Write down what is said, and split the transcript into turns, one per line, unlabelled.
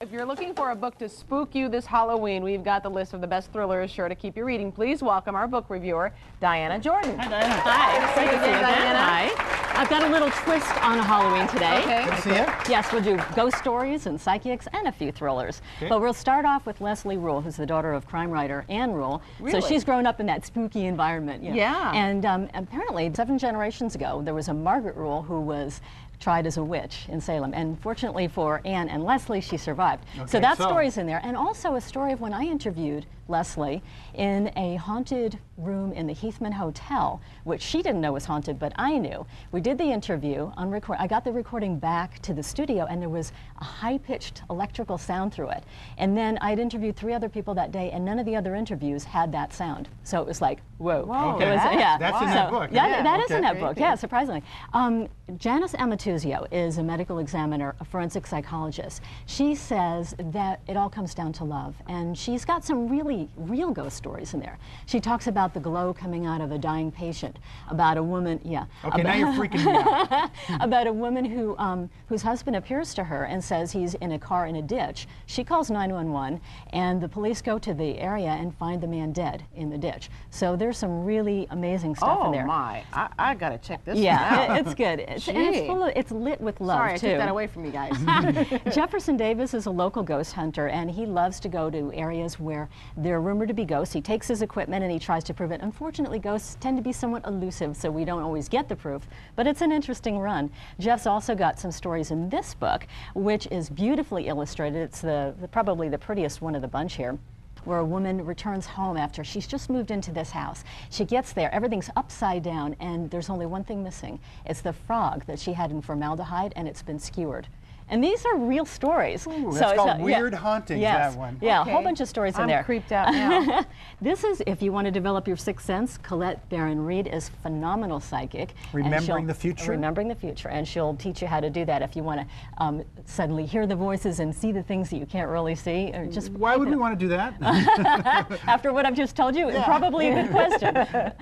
If you're looking for a book to spook you this Halloween, we've got the list of the best thrillers sure to keep you reading. Please welcome our book reviewer, Diana Jordan.
Hi, Diana. Hi.
Good to see you again, Diana.
Hi. I've got a little twist on Halloween today.
Okay.
Good to see you.
Yes, we'll do ghost stories and psychics and a few thrillers. Okay. But we'll start off with Leslie Rule, who's the daughter of crime writer Anne Rule.
Really?
So she's grown up in that spooky environment.
Yeah.
And apparently 7 generations ago, there was a Margaret Rule who was tried as a witch in Salem, and fortunately for Anne and Leslie, she survived.
Okay,
so that story's in there, and also a story of when I interviewed Leslie in a haunted room in the Heathman Hotel, which she didn't know was haunted, but I knew. We did the interview on record. I got the recording back to the studio, and there was a high-pitched electrical sound through it. And then I'd interviewed 3 other people that day, and none of the other interviews had that sound. So it was like, whoa.
Whoa.
Okay.
It was, yeah.
That's in that book.
Yeah, that is
okay.
in that book, yeah, surprisingly. Janice Amatuzio is a medical examiner, a forensic psychologist. She says that it all comes down to love, and she's got some really real ghost stories in there. She talks about the glow coming out of a dying patient, about a woman,
Okay, now you're freaking me out.
about a woman who whose husband appears to her and says he's in a car in a ditch. She calls 911, and the police go to the area and find the man dead in the ditch. So there's some really amazing stuff in there.
Oh my, I gotta check this
Yeah,
out.
it's good. It's lit with love,
Sorry,
too.
I took that away from you guys.
Jefferson Davis is a local ghost hunter, and he loves to go to areas where they're rumored to be ghosts. He takes his equipment and he tries to prove it. Unfortunately, ghosts tend to be somewhat elusive, so we don't always get the proof, but it's an interesting run. Jeff's also got some stories in this book, which is beautifully illustrated. It's probably the prettiest one of the bunch here, where a woman returns home after she's just moved into this house. She gets there, everything's upside down, and there's only one thing missing. It's the frog that she had in formaldehyde, and it's been skewered. And these are real stories.
Ooh, that's called Weird Hauntings,
yes,
that one.
Yeah,
Okay.
a whole bunch of stories in there.
I'm creeped out now.
This is, if you want to develop your sixth sense, Colette Barron-Reed is phenomenal psychic.
Remembering the future?
Remembering the future, and she'll teach you how to do that if you want to suddenly hear the voices and see the things that you can't really see. Or just
Why would we want to do that?
After what I've just told you, probably a good question.